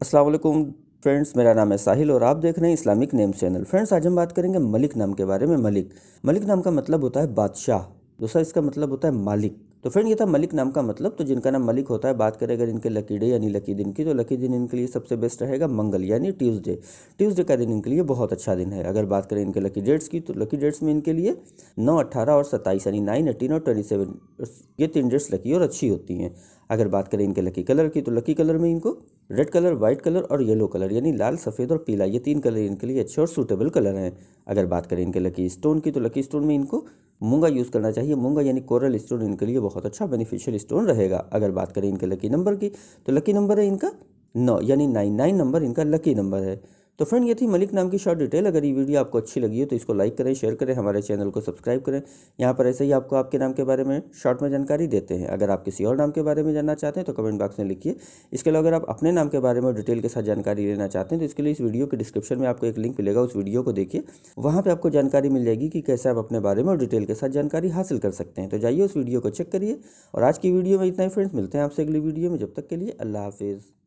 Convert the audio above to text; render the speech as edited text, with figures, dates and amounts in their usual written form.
अस्सलाम वालेकुम फ्रेंड्स, मेरा नाम है साहिल और आप देख रहे हैं इस्लामिक नेम चैनल। फ्रेंड्स, आज हम बात करेंगे मलिक नाम के बारे में। मलिक नाम का मतलब होता है बादशाह। दूसरा इसका मतलब होता है मालिक। तो फ्रेंड, ये था मलिक नाम का मतलब। तो जिनका नाम मलिक होता है, बात करें अगर इनके लकी डे यानी लकी दिन की, तो लकी दिन इनके लिए सबसे बेस्ट रहेगा मंगल यानी ट्यूसडे। ट्यूसडे का दिन इनके लिए बहुत अच्छा दिन है। अगर बात करें इनके लकी डेट्स की, तो लकी डेट्स में इनके लिए 9, 18 और 27 यानी 9, 18 और 27, ये 3 डेट्स लकी और अच्छी होती हैं। अगर बात करें इनके लकी कलर की, तो लकी कलर में इनको रेड कलर, वाइट कलर और येलो कलर यानी लाल, सफ़ेद और पीला, ये 3 कलर इनके लिए अच्छे और सूटेबल कलर हैं। अगर बात करें इनके लकी स्टोन की, तो लकी स्टोन में इनको मूंगा यूज़ करना चाहिए। मूंगा यानी कोरल स्टोन इनके लिए बहुत अच्छा बेनिफिशियल स्टोन रहेगा। अगर बात करें इनके लकी नंबर की, तो लकी नंबर है इनका 9 यानी 9 नंबर इनका लकी नंबर है। तो फ्रेंड, ये थी मलिक नाम की शॉर्ट डिटेल। अगर ये वीडियो आपको अच्छी लगी हो तो इसको लाइक करें, शेयर करें, हमारे चैनल को सब्सक्राइब करें। यहाँ पर ऐसे ही आपको आपके नाम के बारे में शॉर्ट में जानकारी देते हैं। अगर आप किसी और नाम के बारे में जानना चाहते हैं तो कमेंट बॉक्स में लिखिए। इसके अलावा अगर आप अपने नाम के बारे में डिटेल के साथ जानकारी लेना चाहते हैं तो इसके लिए इस वीडियो के डिस्क्रिप्शन में आपको एक लिंक मिलेगा, उस वीडियो को देखिए। वहाँ पर आपको जानकारी मिल जाएगी कि कैसे आप अपने बारे में और डिटेल के साथ जानकारी हासिल कर सकते हैं। तो जाइए उस वीडियो को चेक करिए। और आज की वीडियो में इतना ही फ्रेंड्स, मिलते हैं आपसे अगली वीडियो में। जब तक के लिए अल्लाह हाफिज़।